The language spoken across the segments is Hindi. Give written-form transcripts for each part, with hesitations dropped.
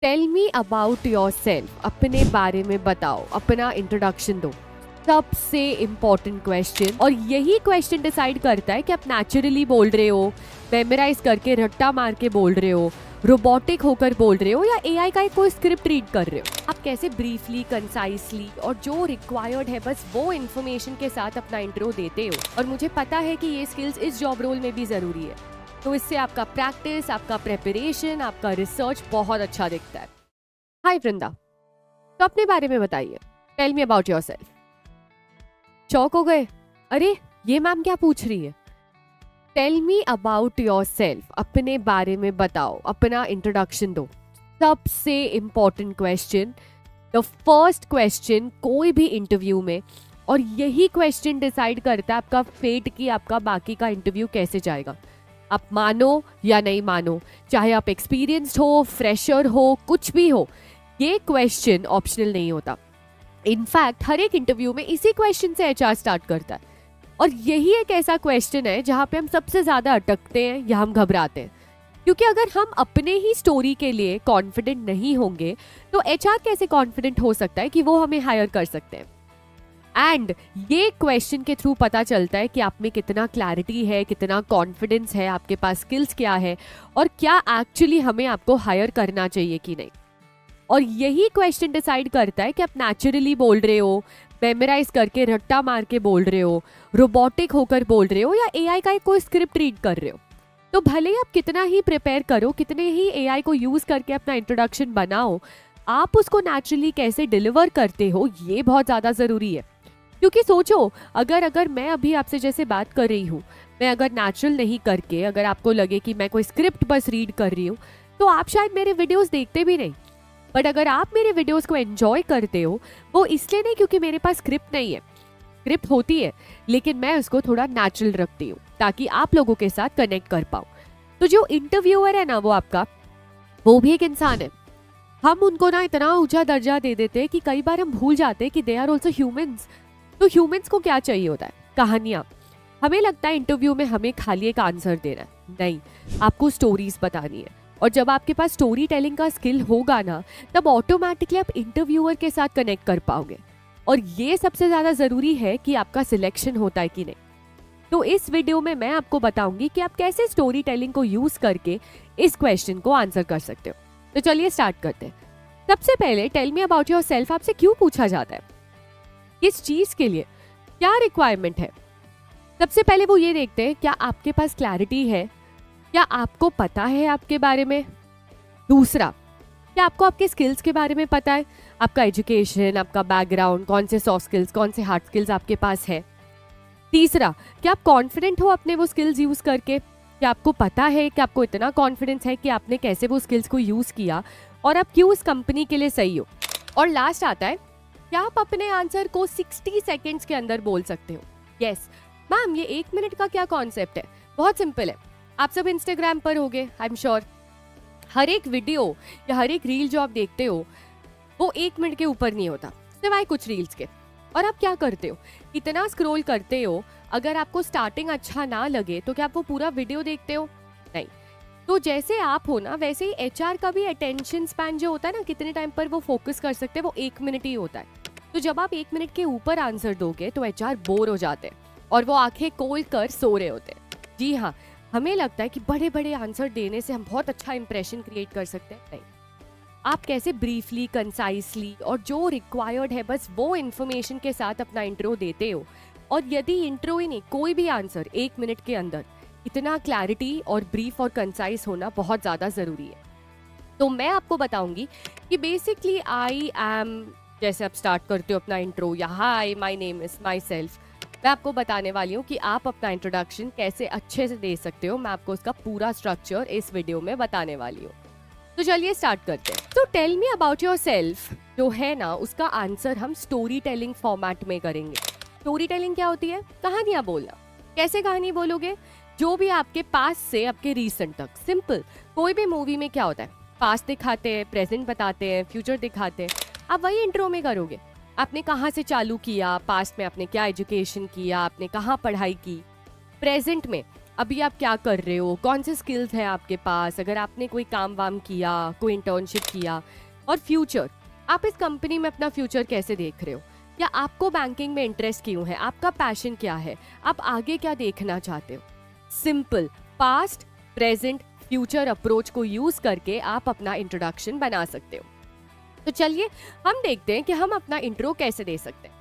Tell me about yourself. अपने बारे में बताओ, अपना इंट्रोडक्शन दो। सबसे इम्पोर्टेंट क्वेश्चन, और यही क्वेश्चन डिसाइड करता है कि आप नेचुरली बोल रहे हो, मेमोराइज करके रट्टा मार के बोल रहे हो, रोबोटिक होकर बोल रहे हो, या एआई का कोई स्क्रिप्ट रीड कर रहे हो। आप कैसे ब्रीफली, कंसाइसली और जो रिक्वायर्ड है बस वो इन्फॉर्मेशन के साथ अपना इंट्रो देते हो। और मुझे पता है कि ये स्किल्स इस जॉब रोल में भी ज़रूरी है, तो इससे आपका प्रैक्टिस, आपका प्रेपरेशन, आपका रिसर्च बहुत अच्छा दिखता है। हाय वृंदा, तो अपने बारे में बताइए। Tell me about yourself. चौक हो गए? अरे ये मैम क्या पूछ रही है? Tell me about yourself. अपने बारे में बताओ, अपना इंट्रोडक्शन दो। सबसे important question, the first question कोई भी इंटरव्यू में, और यही क्वेश्चन डिसाइड करता है आपका फेट कि आपका बाकी का इंटरव्यू कैसे जाएगा। आप मानो या नहीं मानो, चाहे आप एक्सपीरियंस्ड हो, फ्रेशर हो, कुछ भी हो, ये क्वेश्चन ऑप्शनल नहीं होता। इनफैक्ट हर एक इंटरव्यू में इसी क्वेश्चन से एचआर स्टार्ट करता है। और यही एक ऐसा क्वेश्चन है जहाँ पे हम सबसे ज़्यादा अटकते हैं या हम घबराते हैं, क्योंकि अगर हम अपने ही स्टोरी के लिए कॉन्फिडेंट नहीं होंगे तो एचआर कैसे कॉन्फिडेंट हो सकता है कि वो हमें हायर कर सकते हैं। एंड ये क्वेश्चन के थ्रू पता चलता है कि आप में कितना क्लैरिटी है, कितना कॉन्फिडेंस है, आपके पास स्किल्स क्या है, और क्या एक्चुअली हमें आपको हायर करना चाहिए कि नहीं। और यही क्वेश्चन डिसाइड करता है कि आप नेचुरली बोल रहे हो, मेमोराइज करके रट्टा मार के बोल रहे हो, रोबोटिक होकर बोल रहे हो, या एआई का कोई स्क्रिप्ट रीड कर रहे हो। तो भले ही आप कितना ही प्रिपेयर करो, कितने ही एआई को यूज करके अपना इंट्रोडक्शन बनाओ, आप उसको नेचुरली कैसे डिलीवर करते हो ये बहुत ज़्यादा ज़रूरी है। क्योंकि सोचो, अगर मैं अभी आपसे जैसे बात कर रही हूँ, मैं अगर नेचुरल नहीं करके, अगर आपको लगे कि मैं कोई स्क्रिप्ट बस रीड कर रही हूँ, तो आप शायद मेरे वीडियोस देखते भी नहीं। बट अगर आप मेरे वीडियोस को एंजॉय करते हो, वो इसलिए नहीं क्योंकि मेरे पास स्क्रिप्ट नहीं है। स्क्रिप्ट होती है, लेकिन मैं उसको थोड़ा नेचुरल रखती हूँ ताकि आप लोगों के साथ कनेक्ट कर पाऊँ। तो जो इंटरव्यूअर है ना, वो आपका, वो भी एक इंसान है। हम उनको ना इतना ऊंचा दर्जा दे देते हैं कि कई बार हम भूल जाते हैं कि दे आर ऑल्सो ह्यूमंस। तो ह्यूमंस को क्या चाहिए होता है? कहानियाँ। हमें लगता है इंटरव्यू में हमें खाली एक आंसर देना है, नहीं, आपको स्टोरीज बतानी है। और जब आपके पास स्टोरी टेलिंग का स्किल होगा ना, तब ऑटोमेटिकली आप इंटरव्यूअर के साथ कनेक्ट कर पाओगे। और ये सबसे ज़्यादा ज़रूरी है कि आपका सिलेक्शन होता है कि नहीं। तो इस वीडियो में मैं आपको बताऊंगी कि आप कैसे स्टोरी टेलिंग को यूज़ करके इस क्वेश्चन को आंसर कर सकते हो। तो चलिए स्टार्ट करते हैं। सबसे पहले tell me about yourself आपसे क्यों पूछा जाता है, किस चीज़ के लिए, क्या रिक्वायरमेंट है। सबसे पहले वो ये देखते हैं क्या आपके पास क्लैरिटी है, क्या आपको पता है आपके बारे में। दूसरा, क्या आपको आपके स्किल्स के बारे में पता है, आपका एजुकेशन, आपका बैकग्राउंड, कौन से सॉफ्ट स्किल्स, कौन से हार्ड स्किल्स आपके पास है। तीसरा, क्या आप कॉन्फिडेंट हो अपने वो स्किल्स यूज़ करके, क्या आपको पता है, कि आपको इतना कॉन्फिडेंस है कि आपने कैसे वो स्किल्स को यूज़ किया और आप क्यों उस कंपनी के लिए सही हो। और लास्ट आता है, क्या आप अपने आंसर को 60 सेकेंड्स के अंदर बोल सकते हो। यस मैम, ये 1 मिनट का क्या कॉन्सेप्ट है? बहुत सिंपल है। आप सब इंस्टाग्राम पर होगे, आई एम श्योर। हर एक वीडियो या हर एक रील जो आप देखते हो वो 1 मिनट के ऊपर नहीं होता, सिवाय कुछ रील्स के। और आप क्या करते हो, इतना स्क्रॉल करते हो, अगर आपको स्टार्टिंग अच्छा ना लगे तो क्या आप वो पूरा वीडियो देखते हो? नहीं। तो जैसे आप हो ना, वैसे ही एचआर का भी अटेंशन स्पैन जो होता है ना, कितने टाइम पर वो फोकस कर सकते हैं, वो 1 मिनट ही होता है। तो जब आप 1 मिनट के ऊपर आंसर दोगे तो एचआर बोर हो जाते हैं और वो आंखें खोल कर सो रहे होते हैं। जी हाँ, हमें लगता है कि बड़े बड़े आंसर देने से हम बहुत अच्छा इंप्रेशन क्रिएट कर सकते हैं। नहीं, आप कैसे ब्रीफली, कंसाइसली और जो रिक्वायर्ड है बस वो इन्फॉर्मेशन के साथ अपना इंट्रो देते हो। और यदि इंट्रो ही नहीं, कोई भी आंसर 1 मिनट के अंदर, इतना क्लैरिटी और ब्रीफ और कंसाइस होना बहुत ज़्यादा ज़रूरी है। तो मैं आपको बताऊंगी कि बेसिकली आई एम, जैसे आप स्टार्ट करते हो अपना इंट्रो, या hi my name is my self, मैं आपको बताने वाली हूँ कि आप अपना इंट्रोडक्शन कैसे अच्छे से दे सकते हो। मैं आपको उसका पूरा स्ट्रक्चर इस वीडियो में बताने वाली हूँ। तो चलिए स्टार्ट करते हैं। तो tell me about yourself जो है ना, उसका आंसर हम स्टोरी टेलिंग फॉर्मेट में करेंगे। स्टोरी टेलिंग क्या होती है? कहानियाँ बोलना। कैसे कहानी बोलोगे? जो भी आपके पास से आपके रिसेंट तक। सिंपल, कोई भी मूवी में क्या होता है, पास्ट दिखाते हैं, प्रेजेंट बताते हैं, फ्यूचर दिखाते हैं, आप वही इंट्रो में करोगे। आपने कहाँ से चालू किया, पास्ट में आपने क्या एजुकेशन किया, आपने कहाँ पढ़ाई की, प्रेजेंट में अभी आप क्या कर रहे हो, कौन से स्किल्स हैं आपके पास, अगर आपने कोई काम वाम किया, कोई इंटर्नशिप किया, और फ्यूचर, आप इस कंपनी में अपना फ्यूचर कैसे देख रहे हो, या आपको बैंकिंग में इंटरेस्ट क्यों है, आपका पैशन क्या है, आप आगे क्या देखना चाहते हो। Simple past, present, future approach को यूज करके आप अपना इंट्रोडक्शन बना सकते हो। तो चलिए हम देखते हैं कि हम अपना इंट्रो कैसे दे सकते हैं।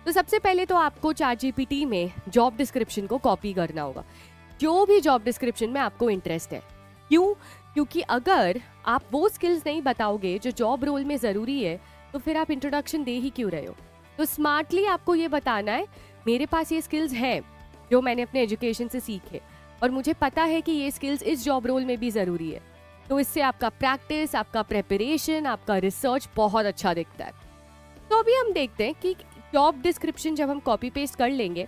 तो सबसे पहले तो आपको ChatGPT में जॉब डिस्क्रिप्शन को कॉपी करना होगा, जो भी जॉब डिस्क्रिप्शन में आपको इंटरेस्ट है। क्यों? क्योंकि अगर आप वो स्किल्स नहीं बताओगे जो जॉब रोल में ज़रूरी है, तो फिर आप इंट्रोडक्शन दे ही क्यों रहे हो। तो स्मार्टली आपको ये बताना है, मेरे पास ये स्किल्स हैं जो मैंने अपने एजुकेशन से सीखे, और मुझे पता है कि ये स्किल्स इस जॉब रोल में भी ज़रूरी है। तो इससे आपका प्रैक्टिस, आपका प्रेपरेशन, आपका रिसर्च बहुत अच्छा दिखता है। तो अभी हम देखते हैं कि जॉब डिस्क्रिप्शन जब हम कॉपी पेस्ट कर लेंगे,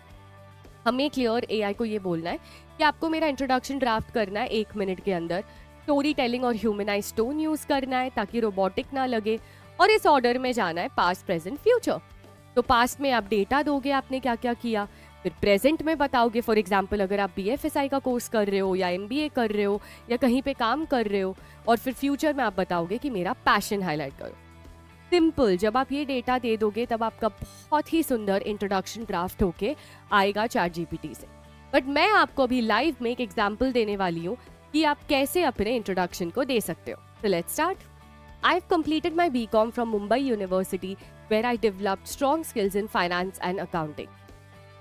हमें क्लियर AI को ये बोलना है कि आपको मेरा इंट्रोडक्शन ड्राफ्ट करना है 1 मिनट के अंदर, स्टोरी टेलिंग और ह्यूमनाइज टोन यूज़ करना है ताकि रोबोटिक ना लगे, और इस ऑर्डर में जाना है पास्ट, प्रेजेंट, फ्यूचर। तो पास्ट में आप डेटा दोगे आपने क्या क्या किया, फिर प्रेजेंट में बताओगे, फॉर एग्जाम्पल अगर आप BFSI का कोर्स कर रहे हो या MBA कर रहे हो या कहीं पे काम कर रहे हो, और फिर फ्यूचर में आप बताओगे कि मेरा पैशन हाईलाइट करो। सिंपल, जब आप ये डेटा दे दोगे तब आपका बहुत ही सुंदर इंट्रोडक्शन ड्राफ्ट होके आएगा ChatGPT से। बट मैं आपको अभी लाइव में एक एग्जाम्पल देने वाली हूँ कि आप कैसे अपने इंट्रोडक्शन को दे सकते हो। So let's start. I've completed my BCom from Mumbai University, where I developed strong skills in finance and accounting.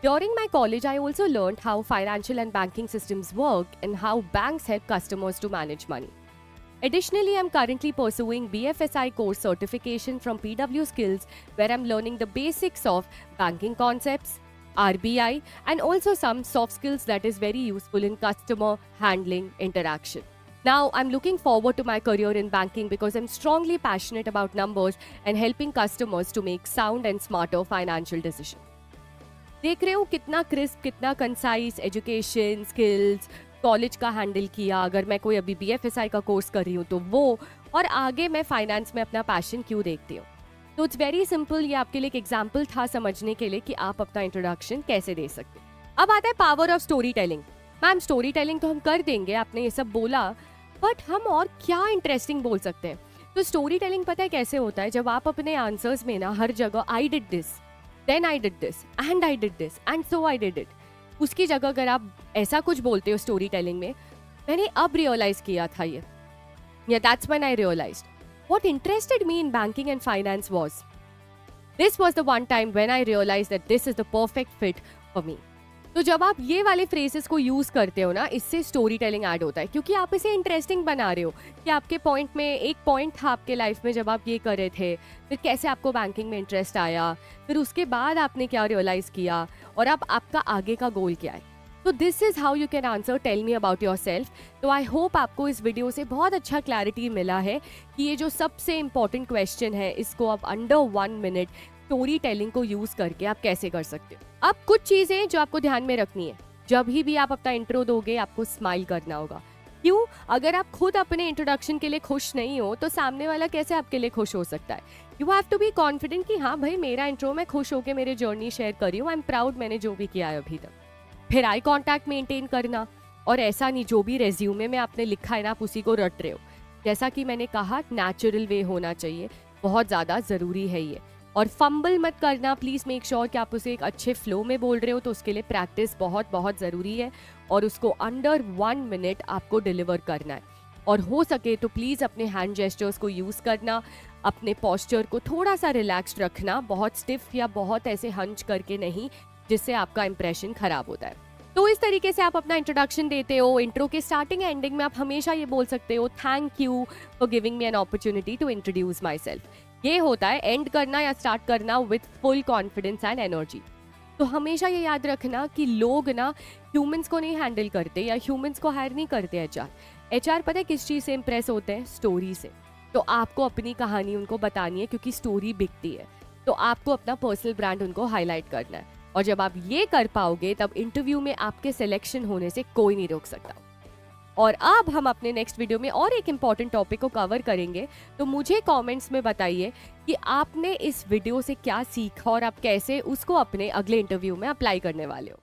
During my college, I also learned how financial and banking systems work and how banks help customers to manage money. Additionally, I'm currently pursuing BFSI course certification from PW Skills, where I'm learning the basics of banking concepts, RBI, and also some soft skills that is very useful in customer handling interaction. Now, I'm looking forward to my career in banking because I'm strongly passionate about numbers and helping customers to make sound and smarter financial decisions. देख रहे हो कितना क्रिस्प, कितना कंसाइज, एजुकेशन, स्किल्स, कॉलेज का हैंडल किया, अगर मैं कोई अभी BFSI का कोर्स कर रही हूँ तो वो, और आगे मैं फाइनेंस में अपना पैशन क्यों देखती हूँ। तो इट्स वेरी सिंपल, ये आपके लिए एक एग्जाम्पल था समझने के लिए कि आप अपना इंट्रोडक्शन कैसे दे सकते हैं। अब आता है power of story telling. Ma'am story telling तो हम कर देंगे, आपने ये सब बोला, बट हम और क्या इंटरेस्टिंग बोल सकते हैं। तो स्टोरी टेलिंग पता है कैसे होता है, जब आप अपने आंसर्स में ना हर जगह I did this, then I did this, and I did this, and so I did it, उसकी जगह अगर आप ऐसा कुछ बोलते हो स्टोरी टेलिंग में, मैंने अब रियलाइज किया था ये, या that's when I realized what interested me in banking and finance was. This was the one time when I realized that this is the perfect fit for me. तो जब आप ये वाले फ्रेजेस को यूज करते हो ना, इससे स्टोरी टेलिंग ऐड होता है, क्योंकि आप इसे इंटरेस्टिंग बना रहे हो कि आपके पॉइंट में एक पॉइंट था आपके लाइफ में जब आप ये कर रहे थे, फिर कैसे आपको बैंकिंग में इंटरेस्ट आया, फिर उसके बाद आपने क्या रियलाइज किया, और अब आपका आगे का गोल क्या है। तो this is how you can answer tell me about yourself. तो आई होप आपको इस वीडियो से बहुत अच्छा क्लैरिटी मिला है कि ये जो सबसे इंपॉर्टेंट क्वेश्चन है, इसको आप अंडर 1 मिनट स्टोरी टेलिंग को यूज करके आप कैसे कर सकते हो। अब कुछ चीजें जो आपको ध्यान में रखनी है, जब भी आप अपना इंट्रो दोगे आपको स्माइल करना होगा। क्यों? अगर आप खुद अपने इंट्रोडक्शन के लिए खुश नहीं हो तो सामने वाला कैसे आपके लिए खुश हो सकता है। You have to be confident कि हाँ भाई, मेरा इंट्रो मैं खुश होकर मेरे जर्नी शेयर कर रही हूँ, आई एम प्राउड मैंने जो भी किया है अभी तक। फिर आई कांटेक्ट मेंटेन करना, और ऐसा नहीं जो भी रेज्यूमे में आपने लिखा है ना आप उसी को रट रहे हो। जैसा कि मैंने कहा, नेचुरल वे होना चाहिए, बहुत ज़्यादा ज़रूरी है ये। और फंबल मत करना, प्लीज़ मेक श्योर कि आप उसे एक अच्छे फ्लो में बोल रहे हो, तो उसके लिए प्रैक्टिस बहुत बहुत ज़रूरी है, और उसको अंडर 1 मिनट आपको डिलीवर करना है। और हो सके तो प्लीज़ अपने हैंड जेस्चर्स को यूज़ करना, अपने पॉस्चर को थोड़ा सा रिलैक्स्ड रखना, बहुत स्टिफ या बहुत ऐसे हंच करके नहीं, जिससे आपका इंप्रेशन खराब होता है। तो इस तरीके से आप अपना इंट्रोडक्शन देते हो। इंट्रो के स्टार्टिंग एंडिंग में आप हमेशा ये बोल सकते हो, thank you for giving me an opportunity to introduce myself. ये होता है एंड करना या स्टार्ट करना with full confidence and energy. तो हमेशा ये याद रखना कि लोग ना ह्यूमंस को नहीं हैंडल करते या ह्यूमंस को हायर नहीं करते। एचआर पता है किस चीज़ से इंप्रेस होते हैं? स्टोरी से। तो आपको अपनी कहानी उनको बतानी है, क्योंकि स्टोरी बिकती है। तो आपको अपना पर्सनल ब्रांड उनको हाईलाइट करना है, और जब आप ये कर पाओगे तब इंटरव्यू में आपके सिलेक्शन होने से कोई नहीं रोक सकता। और अब हम अपने नेक्स्ट वीडियो में और एक इम्पॉर्टेंट टॉपिक को कवर करेंगे। तो मुझे कमेंट्स में बताइए कि आपने इस वीडियो से क्या सीखा और आप कैसे उसको अपने अगले इंटरव्यू में अप्लाई करने वाले हो।